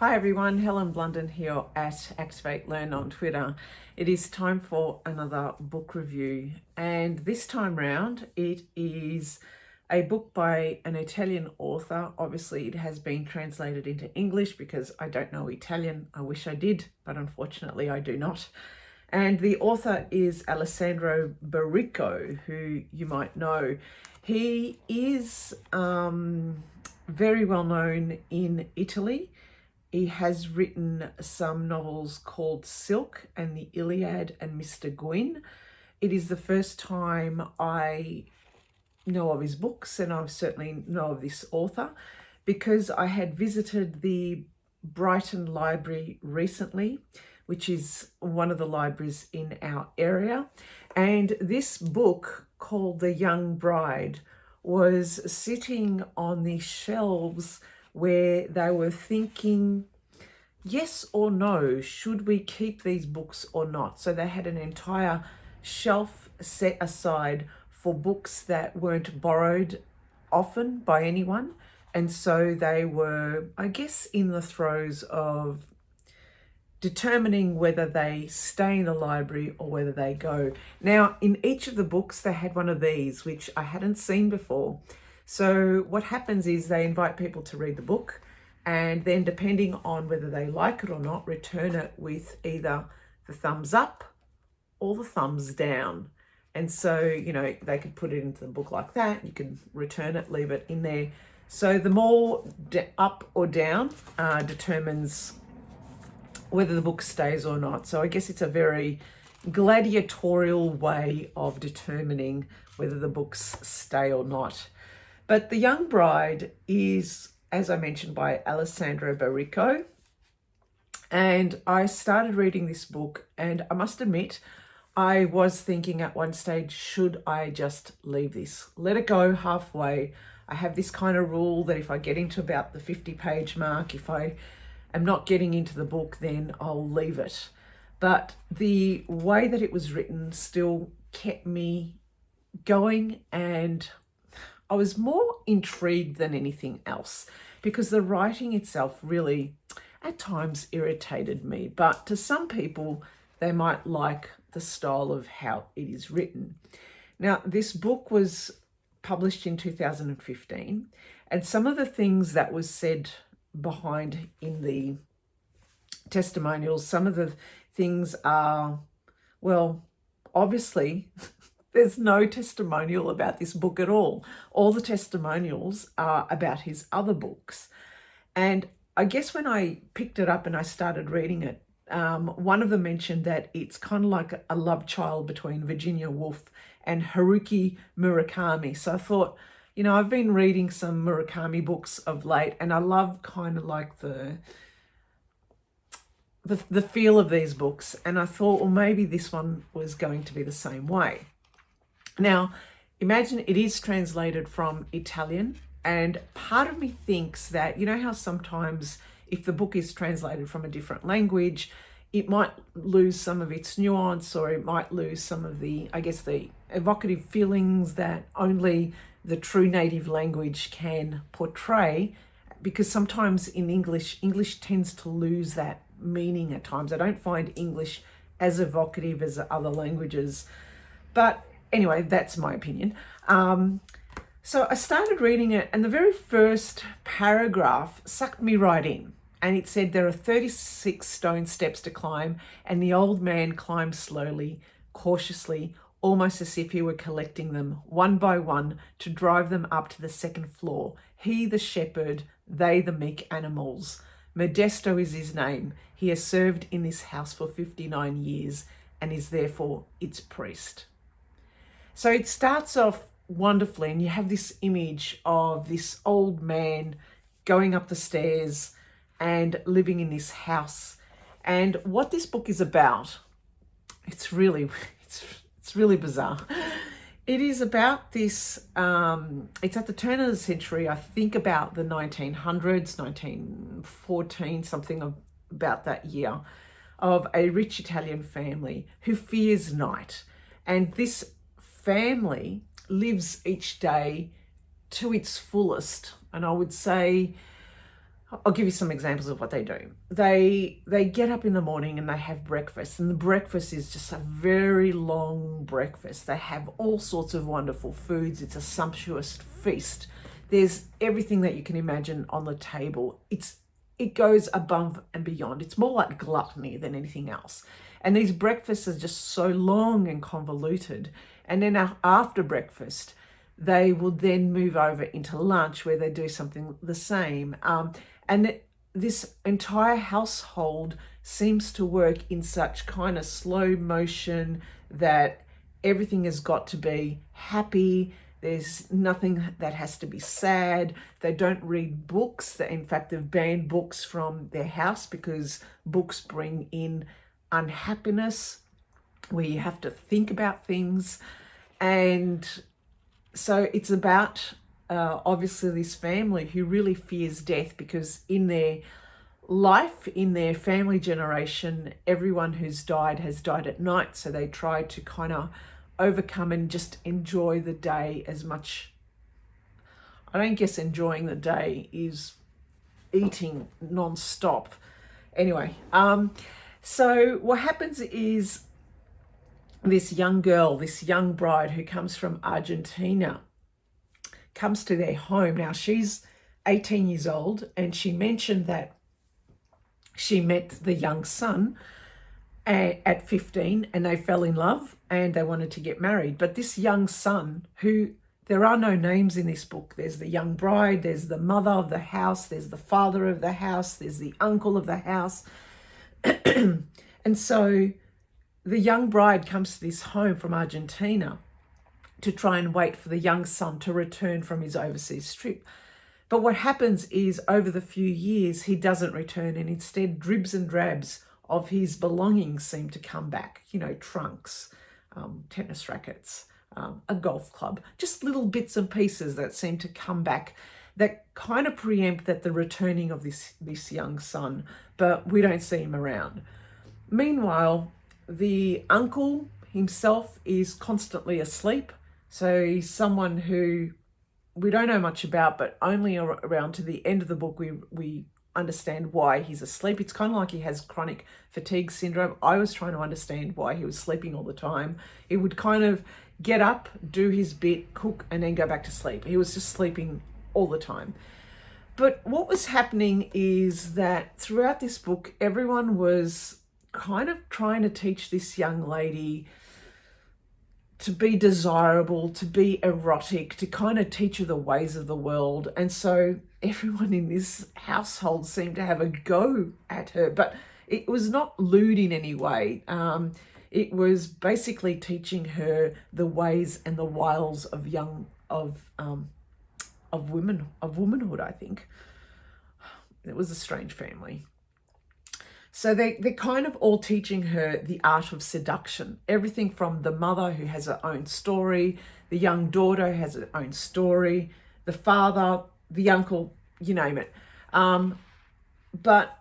Hi everyone, Helen Blunden here at Activate Learn on Twitter. It is time for another book review, and this time round it is a book by an Italian author. Obviously it has been translated into English because I don't know Italian. I wish I did, but unfortunately I do not. And the author is Alessandro Baricco, who you might know. He is very well known in Italy. He has written some novels called Silk and the Iliad and Mr. Gwyn. It is the first time I know of his books, and I certainly know of this author because I had visited the Brighton Library recently, which is one of the libraries in our area. And this book called The Young Bride was sitting on the shelves where they were thinking, yes or no, should we keep these books or not? So they had an entire shelf set aside for books that weren't borrowed often by anyone. And so they were, I guess, in the throes of determining whether they stay in the library or whether they go. Now, in each of the books, they had one of these, which I hadn't seen before. So what happens is they invite people to read the book, and then depending on whether they like it or not, return it with either the thumbs up or the thumbs down. And so, you know, they could put it into the book like that. You can return it, leave it in there. So the more up or down determines whether the book stays or not. So I guess it's a very gladiatorial way of determining whether the books stay or not. But The Young Bride is, as I mentioned, by Alessandro Baricco. And I started reading this book, and I must admit, I was thinking at one stage, should I just leave this? Let it go halfway. I have this kind of rule that if I get into about the 50-page mark, if I am not getting into the book, then I'll leave it. But the way that it was written still kept me going, and I was more intrigued than anything else because the writing itself really at times irritated me. But to some people, they might like the style of how it is written. Now, this book was published in 2015, and some of the things that was said behind in the testimonials, some of the things are, well, obviously there's no testimonial about this book at all. All the testimonials are about his other books. And I guess when I picked it up and I started reading it, one of them mentioned that it's kind of like a love child between Virginia Woolf and Haruki Murakami. So I thought, you know, I've been reading some Murakami books of late, and I love kind of like the feel of these books. And I thought, well, maybe this one was going to be the same way. Now, imagine it is translated from Italian, and part of me thinks that, you know how sometimes if the book is translated from a different language, it might lose some of its nuance, or it might lose some of the, I guess, the evocative feelings that only the true native language can portray, because sometimes in English tends to lose that meaning at times. I don't find English as evocative as other languages. But anyway, that's my opinion. So I started reading it, and the very first paragraph sucked me right in. And it said, there are 36 stone steps to climb, and the old man climbed slowly, cautiously, almost as if he were collecting them one by one to drive them up to the second floor. He the shepherd, they the meek animals. Modesto is his name. He has served in this house for 59 years and is therefore its priest. So it starts off wonderfully, and you have this image of this old man going up the stairs and living in this house. And what this book is about, it's really bizarre. It is about this, it's at the turn of the century, I think about the 1900s, 1914, something about that year, of a rich Italian family who fears night. And this family lives each day to its fullest. And I would say I'll give you some examples of what they do. They get up in the morning and they have breakfast, and the breakfast is just a very long breakfast. They have all sorts of wonderful foods. It's a sumptuous feast. There's everything that you can imagine on the table. It goes above and beyond. It's more like gluttony than anything else. And these breakfasts are just so long and convoluted. And then after breakfast, they will then move over into lunch, where they do something the same. And this entire household seems to work in such kind of slow motion that everything has got to be happy. There's nothing that has to be sad. They don't read books. In fact, they've banned books from their house because books bring in unhappiness, where you have to think about things. And so it's about obviously this family who really fears death, because in their life, in their family generation, everyone who's died has died at night. So they try to kind of overcome and just enjoy the day as much. I don't guess enjoying the day is eating non-stop. Anyway, so what happens is this young girl, this young bride who comes from Argentina, comes to their home. Now, she's 18 years old, and she mentioned that she met the young son at 15, and they fell in love and they wanted to get married. But this young son, who, there are no names in this book. There's the young bride, there's the mother of the house, there's the father of the house, there's the uncle of the house. And so the young bride comes to this home from Argentina to try and wait for the young son to return from his overseas trip. But what happens is, over the few years, he doesn't return, and instead dribs and drabs of his belongings seem to come back. You know, trunks, tennis rackets, a golf club, just little bits and pieces that seem to come back that kind of preempt that the returning of this young son, but we don't see him around. Meanwhile, the uncle himself is constantly asleep. So he's someone who we don't know much about, but only around to the end of the book we understand why he's asleep. It's kind of like he has chronic fatigue syndrome. I was trying to understand why he was sleeping all the time. He would kind of get up, do his bit, cook, and then go back to sleep. He was just sleeping all the time. But what was happening is that throughout this book, everyone was kind of trying to teach this young lady to be desirable, to be erotic, to kind of teach her the ways of the world. And so everyone in this household seemed to have a go at her, but it was not lewd in any way. It was basically teaching her the ways and the wiles of womanhood, I think. It was a strange family. So they're kind of all teaching her the art of seduction. Everything from the mother, who has her own story, the young daughter who has her own story, the father, the uncle, you name it. But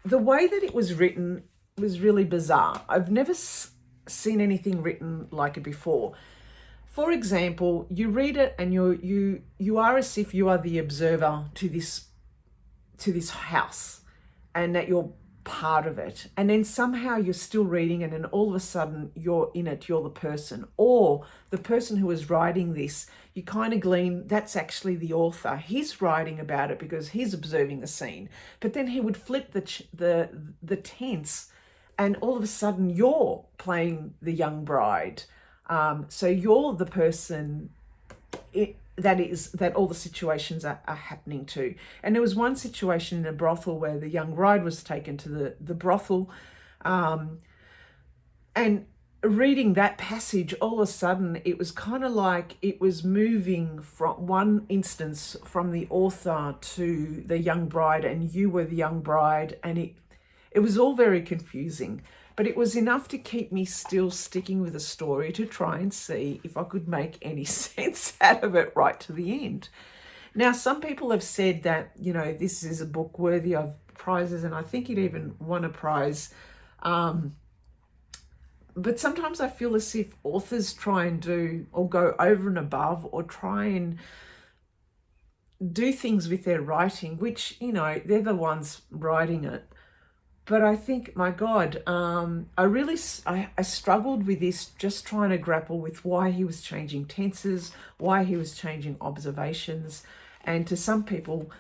the way that it was written was really bizarre. I've never seen anything written like it before. For example, you read it and you are as if you are the observer to this house, and that you're part of it, and then somehow you're still reading, and then all of a sudden you're in it, you're the person, or the person who is writing this, you kind of glean that's actually the author. He's writing about it because he's observing the scene, but then he would flip the tense, and all of a sudden you're playing the young bride. So you're the person that all the situations are happening to. And there was one situation in a brothel where the young bride was taken to the brothel, and reading that passage, all of a sudden it was kind of like it was moving from one instance from the author to the young bride, and you were the young bride, and it was all very confusing. But it was enough to keep me still sticking with the story to try and see if I could make any sense out of it right to the end. Now, some people have said that, you know, this is a book worthy of prizes, and I think it even won a prize. But sometimes I feel as if authors try and do, or go over and above, or try and do things with their writing, which, you know, they're the ones writing it. But I think, my God, I struggled with this, just trying to grapple with why he was changing tenses, why he was changing observations. And to some people,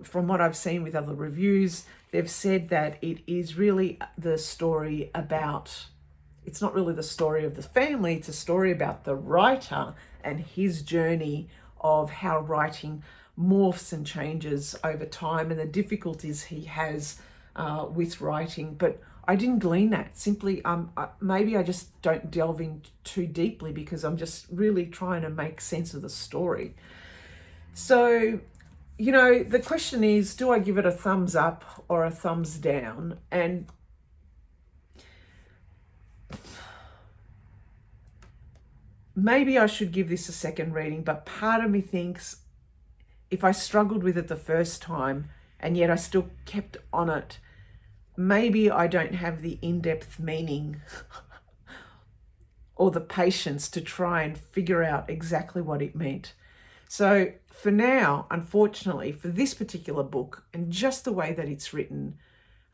from what I've seen with other reviews, they've said that it is really the story about, it's not really the story of the family, it's a story about the writer and his journey of how writing morphs and changes over time and the difficulties he has with writing. But I didn't glean that. Simply, maybe I just don't delve in too deeply because I'm just really trying to make sense of the story. So, you know, the question is, do I give it a thumbs up or a thumbs down? And maybe I should give this a second reading, but part of me thinks if I struggled with it the first time and yet I still kept on it, maybe I don't have the in-depth meaning or the patience to try and figure out exactly what it meant. So for now, unfortunately, for this particular book and just the way that it's written,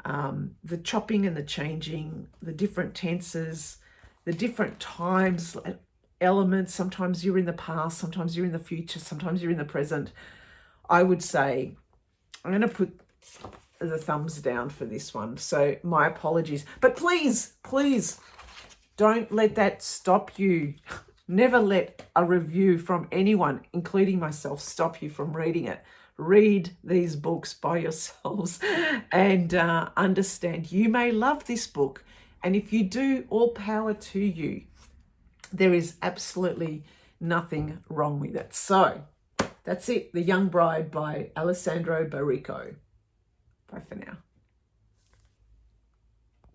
the chopping and the changing, the different tenses, the different times, elements, sometimes you're in the past, sometimes you're in the future, sometimes you're in the present, I would say I'm going to put the thumbs down for this one. So my apologies. But please, please don't let that stop you. Never let a review from anyone, including myself, stop you from reading it. Read these books by yourselves and understand. You may love this book, and if you do, all power to you. There is absolutely nothing wrong with it. So that's it. The Young Bride by Alessandro Baricco. Bye for now.